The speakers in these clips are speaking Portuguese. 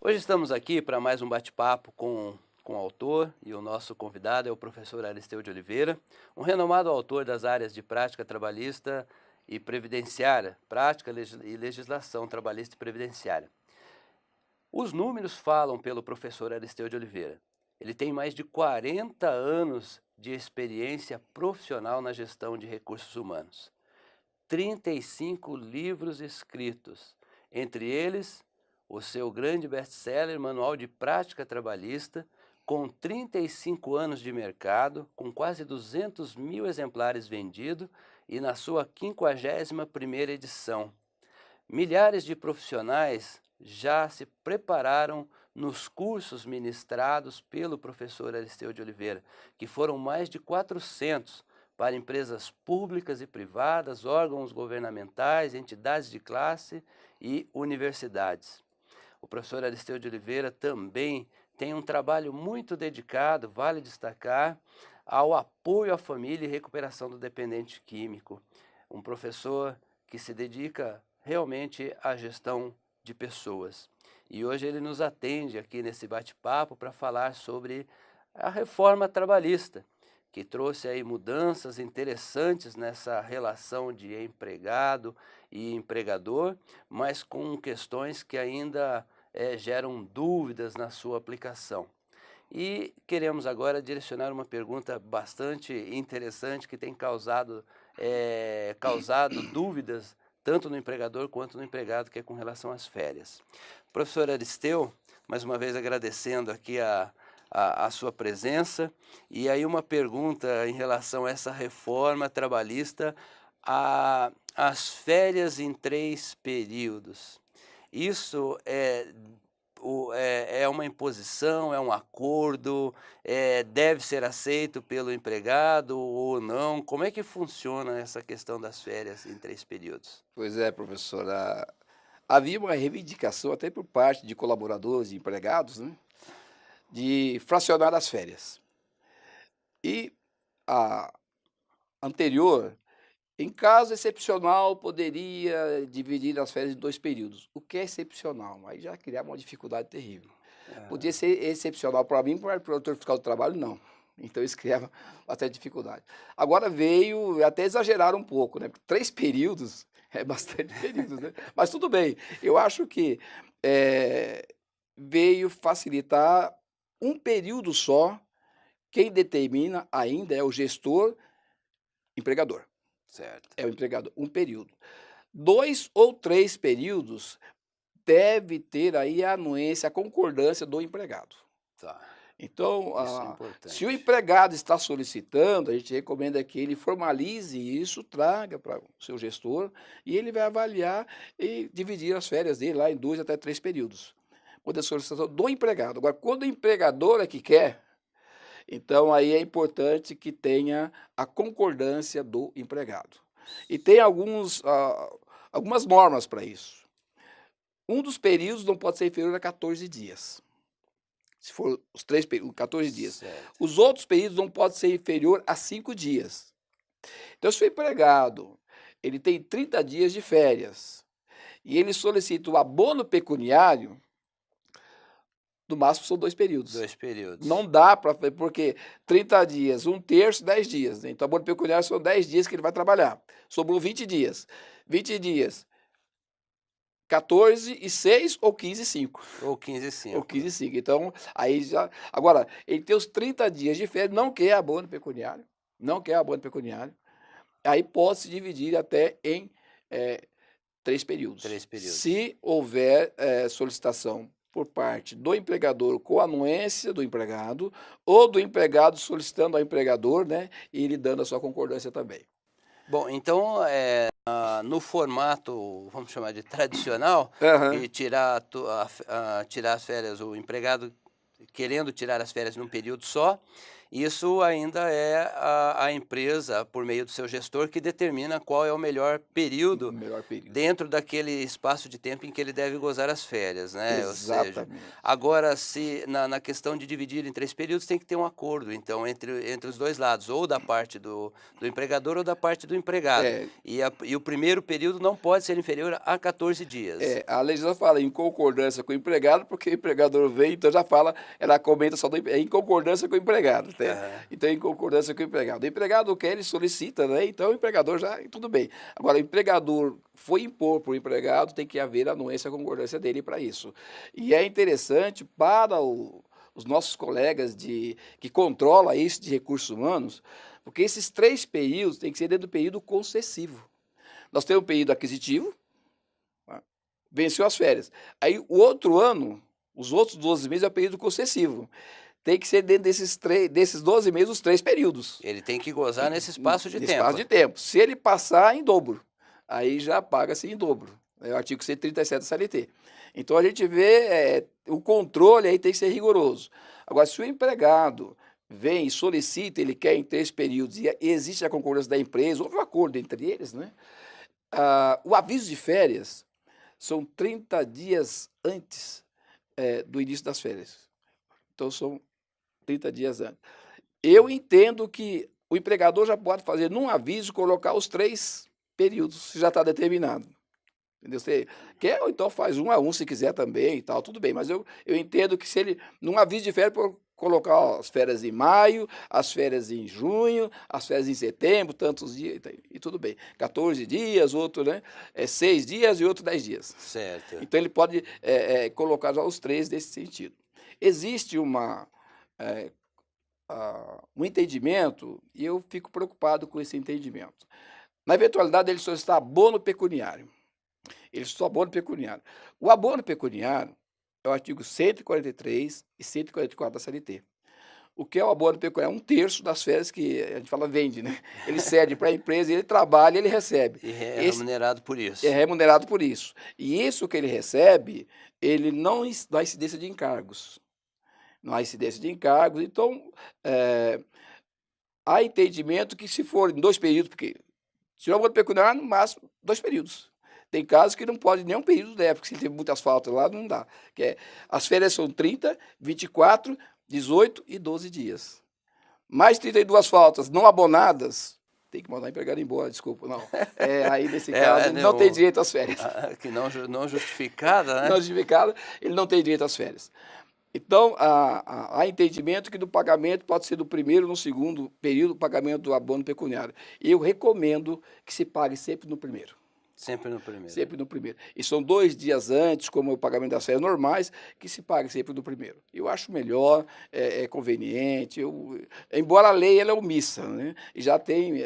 Hoje estamos aqui para mais um bate-papo com o autor e o nosso convidado é o professor Aristeu de Oliveira, um renomado autor das áreas de prática trabalhista e previdenciária, prática e legislação trabalhista e previdenciária. Os números falam pelo professor Aristeu de Oliveira. Ele tem mais de 40 anos de experiência profissional na gestão de recursos humanos. 35 livros escritos, entre eles o seu grande best-seller Manual de Prática Trabalhista, com 35 anos de mercado, com quase 200 mil exemplares vendidos e na sua 51ª edição. Milhares de profissionais já se prepararam nos cursos ministrados pelo professor Aristeu de Oliveira, que foram mais de 400 para empresas públicas e privadas, órgãos governamentais, entidades de classe e universidades. O professor Aristeu de Oliveira também tem um trabalho muito dedicado, vale destacar, ao apoio à família e recuperação do dependente químico. Um professor que se dedica realmente à gestão de pessoas. E hoje ele nos atende aqui nesse bate-papo para falar sobre a reforma trabalhista, que trouxe aí mudanças interessantes nessa relação de empregado e empregador, mas com questões que ainda geram dúvidas na sua aplicação. E queremos agora direcionar uma pergunta bastante interessante que tem causado dúvidas tanto no empregador quanto no empregado, que é com relação às férias. Professor Aristeu, mais uma vez agradecendo aqui a sua presença, e aí uma pergunta em relação a essa reforma trabalhista, as férias em 3 períodos. Isso é uma imposição, é um acordo, deve ser aceito pelo empregado ou não? Como é que funciona essa questão das férias em 3 períodos? Pois é, professor. Havia uma reivindicação até por parte de colaboradores e empregados, né, de fracionar as férias. E a anterior, em caso excepcional, poderia dividir as férias em 2 períodos. O que é excepcional? Aí já criava uma dificuldade terrível. Podia ser excepcional para mim, para o produtor fiscal do trabalho, não. Então isso criava bastante dificuldade. Agora veio, até exageraram um pouco, né? Porque 3 períodos é bastante períodos, né? Mas tudo bem, eu acho que veio facilitar um período só. Quem determina ainda é o gestor empregador. Certo. É o empregador, um período. 2 ou 3 períodos deve ter aí a anuência, a concordância do empregado. Tá. Então, Isso é se o importante. empregado está solicitando, a gente recomenda que ele formalize isso, traga para o seu gestor e ele vai avaliar e dividir as férias dele lá em 2 até 3 períodos. Quando é solicitação do empregado. Agora, quando o empregador é que quer, então aí é importante que tenha a concordância do empregado. E tem algumas normas para isso. Um dos períodos não pode ser inferior a 14 dias. Se for os 3 períodos, 14 dias. Certo. Os outros períodos não podem ser inferior a 5 dias. Então, se o empregado ele tem 30 dias de férias e ele solicita o abono pecuniário, no máximo são 2 períodos. 2 períodos. Não dá para, porque 30 dias, 1/3, 10 dias. Né? Então, abono pecuniário são 10 dias que ele vai trabalhar. Sobrou 20 dias. 20 dias, 14 e 6 ou 15 e 5. Ou 15 e 5. Ou 15 e 5. Então, aí já. Agora, ele tem os 30 dias de férias, não quer abono pecuniário. Não quer abono pecuniário. Aí pode se dividir até em 3 períodos. 3 períodos. Se houver solicitação por parte do empregador com anuência do empregado, ou do empregado solicitando ao empregador, né, e ele dando a sua concordância também. Bom, então, no formato, vamos chamar de tradicional, Aham. e tirar as férias, o empregado querendo tirar as férias num período só, Isso ainda é a empresa, por meio do seu gestor, que determina qual é o melhor O período melhor período. dentro daquele espaço de tempo em que ele deve gozar as férias, né? Ou seja, Exatamente. agora se na questão de dividir em 3 períodos tem que ter um acordo, então, entre os 2 lados, ou da parte do empregador ou da parte do empregado. É, E o primeiro período não pode ser inferior a 14 dias. a legislação fala em concordância com o empregado, porque o empregador vem, então já fala, ela comenta só em concordância com o empregado, né? Aham. Então, em concordância com o empregado. O empregado quer, ele solicita, né? Então, o empregador já, tudo bem. Agora, o empregador foi impor para o empregado, tem que haver a anuência, a concordância dele para isso. E é interessante para os nossos colegas que controlam isso de recursos humanos, porque esses 3 períodos têm que ser dentro do período concessivo. Nós temos o período aquisitivo, venceu as férias. Aí o outro ano, os outros 12 meses é o período concessivo. Tem que ser dentro desses 12 meses, os 3 períodos. Ele tem que gozar nesse espaço de Nesse tempo. espaço de tempo. Se ele passar, em dobro. Aí já paga-se em dobro. É o artigo 137 da CLT. Então a gente vê, o controle aí tem que ser rigoroso. Agora, se o empregado vem e solicita, ele quer em 3 períodos, e existe a concordância da empresa, houve um acordo entre eles, né? O aviso de férias são 30 dias antes do início das férias. Então, são 30 dias antes. Eu entendo que o empregador já pode fazer, num aviso, colocar os 3 períodos, se já está determinado. Entendeu? Você quer, ou então faz 1 a 1, se quiser também e tal, tudo bem. Mas eu entendo que se ele, num aviso de férias, colocar ó, as férias em maio, as férias em junho, as férias em setembro, tantos dias, e tudo bem. 14 dias, outro, né? 6 dias e outro 10 dias. Certo. Então, ele pode colocar já os 3 nesse sentido. Existe um entendimento, e eu fico preocupado com esse entendimento. Na eventualidade, ele solicitar abono pecuniário. Ele solicitou abono pecuniário. O abono pecuniário é o artigo 143 e 144 da CLT. O que é o abono pecuniário? É 1/3 das férias que a gente fala vende, né? Ele cede para a empresa, ele trabalha, ele recebe. E é remunerado por isso. É remunerado por isso. E isso que ele recebe, ele não dá incidência de encargos. Não há incidência de encargos, então há entendimento que se for em 2 períodos, porque se o abono pecuniário, no máximo 2 períodos. Tem casos que não pode nem um período deve, porque se teve muitas faltas lá, não dá. As férias são 30, 24, 18 e 12 dias. Mais 32 faltas não abonadas, tem que mandar o empregado embora, desculpa, não. Aí, nesse caso, ele não tem direito às férias. Que não justificada, né? Não justificada, ele não tem direito às férias. Então, há entendimento que do pagamento pode ser do primeiro ou no segundo período, o pagamento do abono pecuniário. Eu recomendo que se pague sempre no primeiro. Sempre no primeiro. Sempre no primeiro. E são 2 dias antes, como o pagamento das férias normais, que se pague sempre no primeiro. Eu acho melhor, é conveniente. Embora a lei ela é omissa, né? E já tem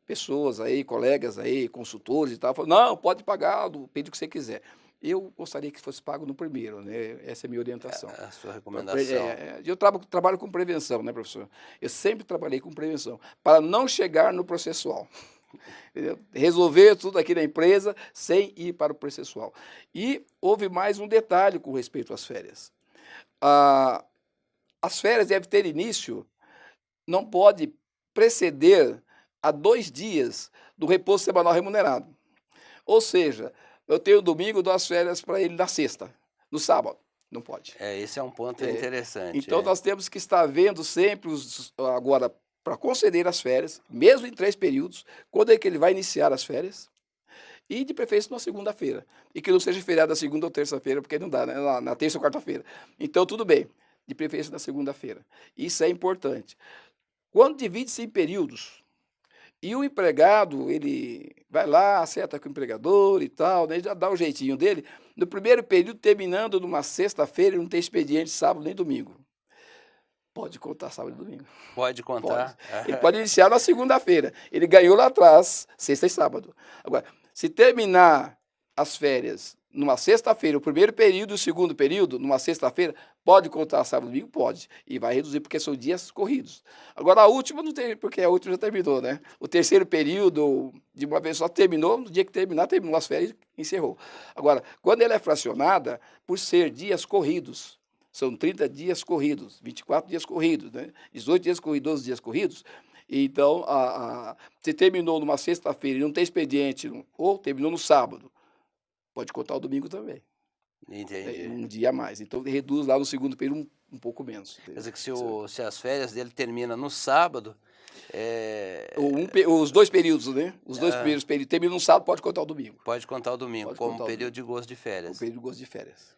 pessoas aí, colegas aí, consultores e tal, falam, não, pode pagar do período que você quiser. Eu gostaria que fosse pago no primeiro, né? Essa é a minha orientação. A sua recomendação. Eu trabalho com prevenção, né, professor? Eu sempre trabalhei com prevenção, para não chegar no processual. Entendeu? Resolver tudo aqui na empresa sem ir para o processual. E houve mais um detalhe com respeito às férias. As férias devem ter início, não pode preceder a 2 dias do repouso semanal remunerado. Ou seja, eu tenho domingo, dou as férias para ele na sexta, no sábado. Não pode. Esse é um ponto interessante. Então, nós temos que estar vendo sempre, agora, para conceder as férias, mesmo em 3 períodos, quando é que ele vai iniciar as férias, e de preferência na segunda-feira. E que não seja feriado na segunda ou terça-feira, porque não dá, né? Na terça ou quarta-feira. Então, tudo bem, de preferência na segunda-feira. Isso é importante. Quando divide-se em períodos, e o empregado, ele vai lá, acerta com o empregador e tal, né, já dá o jeitinho dele, no primeiro período, terminando numa sexta-feira, ele não tem expediente sábado nem domingo. Pode contar sábado e domingo. Pode contar. Pode. Ele pode iniciar na segunda-feira. Ele ganhou lá atrás, sexta e sábado. Agora, se terminar as férias numa sexta-feira, o primeiro período e o segundo período, numa sexta-feira, pode contar sábado e domingo? Pode. E vai reduzir, porque são dias corridos. Agora, a última não tem, porque a última já terminou, né? O terceiro período, de uma vez só, terminou, no dia que terminar, terminou as férias e encerrou. Agora, quando ela é fracionada, por ser dias corridos, São 30 dias corridos, 24 dias corridos, né? 18 dias corridos, 12 dias corridos. Então, você terminou numa sexta-feira e não tem expediente, ou terminou no sábado, pode contar o domingo também. Entendi. Um dia a mais. Então, reduz lá no segundo período um pouco menos. Quer dizer que se as férias dele terminam no sábado, Os dois períodos, né? Os dois primeiros períodos terminam no sábado, pode contar o domingo. pode contar o domingo Pode como contar o período de gozo de O férias. período de gozo de férias.